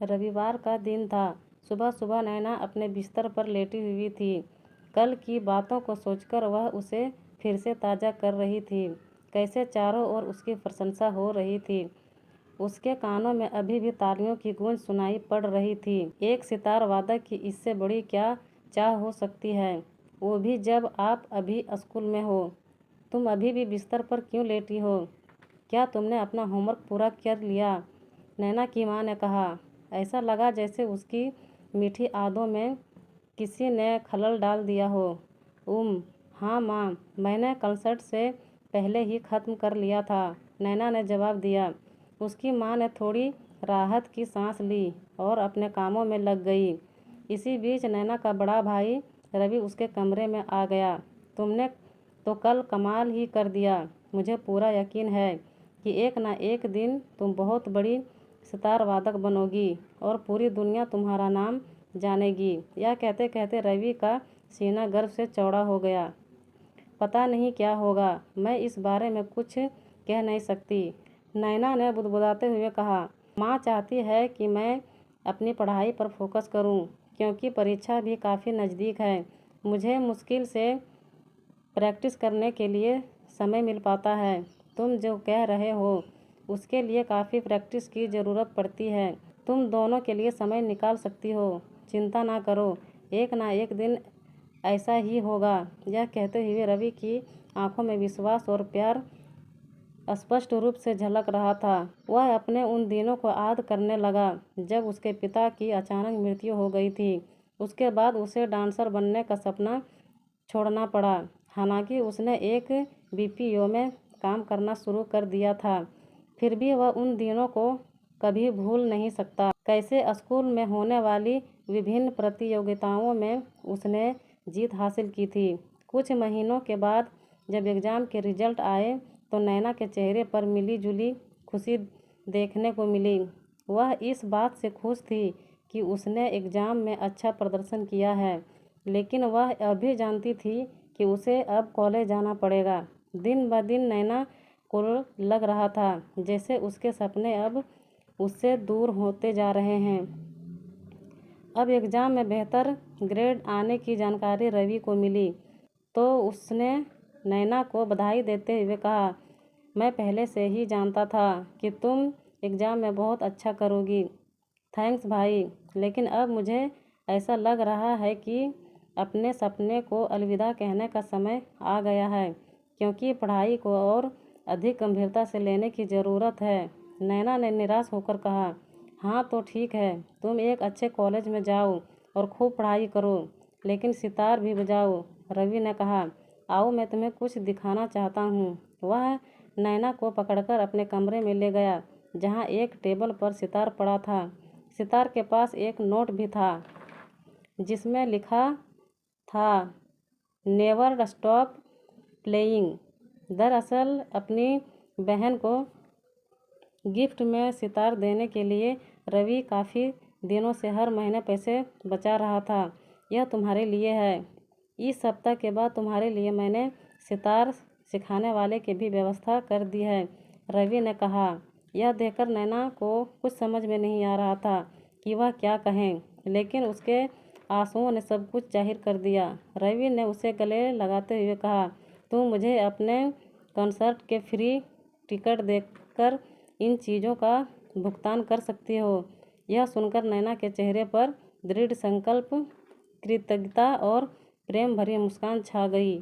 रविवार का दिन था। सुबह सुबह नैना अपने बिस्तर पर लेटी हुई थी। कल की बातों को सोचकर वह उसे फिर से ताज़ा कर रही थी। कैसे चारों ओर उसकी प्रशंसा हो रही थी। उसके कानों में अभी भी तालियों की गूंज सुनाई पड़ रही थी। एक सितार वादक की इससे बड़ी क्या चाह हो सकती है, वो भी जब आप अभी स्कूल में हो। तुम अभी भी बिस्तर पर क्यों लेटी हो? क्या तुमने अपना होमवर्क पूरा कर लिया? नैना की माँ ने कहा। ऐसा लगा जैसे उसकी मीठी आदों में किसी ने खलल डाल दिया हो। हाँ माँ, मैंने कंसर्ट से पहले ही ख़त्म कर लिया था, नैना ने जवाब दिया। उसकी माँ ने थोड़ी राहत की सांस ली और अपने कामों में लग गई। इसी बीच नैना का बड़ा भाई रवि उसके कमरे में आ गया। तुमने तो कल कमाल ही कर दिया। मुझे पूरा यकीन है कि एक ना एक दिन तुम बहुत बड़ी सितार वादक बनोगी और पूरी दुनिया तुम्हारा नाम जानेगी। यह कहते कहते रवि का सीना गर्व से चौड़ा हो गया। पता नहीं क्या होगा, मैं इस बारे में कुछ कह नहीं सकती, नैना ने बुदबुदाते हुए कहा। माँ चाहती है कि मैं अपनी पढ़ाई पर फोकस करूं, क्योंकि परीक्षा भी काफ़ी नज़दीक है। मुझे मुश्किल से प्रैक्टिस करने के लिए समय मिल पाता है। तुम जो कह रहे हो उसके लिए काफ़ी प्रैक्टिस की ज़रूरत पड़ती है। तुम दोनों के लिए समय निकाल सकती हो, चिंता ना करो, एक ना एक दिन ऐसा ही होगा। यह कहते हुए रवि की आंखों में विश्वास और प्यार स्पष्ट रूप से झलक रहा था। वह अपने उन दिनों को याद करने लगा जब उसके पिता की अचानक मृत्यु हो गई थी। उसके बाद उसे डांसर बनने का सपना छोड़ना पड़ा। हालांकि उसने एक बीपीओ में काम करना शुरू कर दिया था, फिर भी वह उन दिनों को कभी भूल नहीं सकता। कैसे स्कूल में होने वाली विभिन्न प्रतियोगिताओं में उसने जीत हासिल की थी। कुछ महीनों के बाद जब एग्ज़ाम के रिजल्ट आए तो नैना के चेहरे पर मिली जुली खुशी देखने को मिली। वह इस बात से खुश थी कि उसने एग्ज़ाम में अच्छा प्रदर्शन किया है, लेकिन वह अभी जानती थी कि उसे अब कॉलेज जाना पड़ेगा। दिन ब दिन नैना को लग रहा था जैसे उसके सपने अब उससे दूर होते जा रहे हैं। अब एग्ज़ाम में बेहतर ग्रेड आने की जानकारी रवि को मिली तो उसने नैना को बधाई देते हुए कहा, मैं पहले से ही जानता था कि तुम एग्ज़ाम में बहुत अच्छा करोगी। थैंक्स भाई, लेकिन अब मुझे ऐसा लग रहा है कि अपने सपने को अलविदा कहने का समय आ गया है, क्योंकि पढ़ाई को और अधिक गंभीरता से लेने की ज़रूरत है। नैना ने निराश होकर कहा। हाँ तो ठीक है, तुम एक अच्छे कॉलेज में जाओ और खूब पढ़ाई करो, लेकिन सितार भी बजाओ, रवि ने कहा। आओ मैं तुम्हें कुछ दिखाना चाहता हूँ। वह नैना को पकड़कर अपने कमरे में ले गया, जहाँ एक टेबल पर सितार पड़ा था। सितार के पास एक नोट भी था जिसमें लिखा था, नेवर स्टॉप प्लेइंग। दरअसल अपनी बहन को गिफ्ट में सितार देने के लिए रवि काफ़ी दिनों से हर महीने पैसे बचा रहा था। यह तुम्हारे लिए है। इस सप्ताह के बाद तुम्हारे लिए मैंने सितार सिखाने वाले की भी व्यवस्था कर दी है, रवि ने कहा। यह देखकर नैना को कुछ समझ में नहीं आ रहा था कि वह क्या कहें, लेकिन उसके आंसुओं ने सब कुछ जाहिर कर दिया। रवि ने उसे गले लगाते हुए कहा, तुम मुझे अपने कंसर्ट के फ्री टिकट देकर इन चीज़ों का भुगतान कर सकती हो। यह सुनकर नैना के चेहरे पर दृढ़ संकल्प, कृतज्ञता और प्रेम भरी मुस्कान छा गई।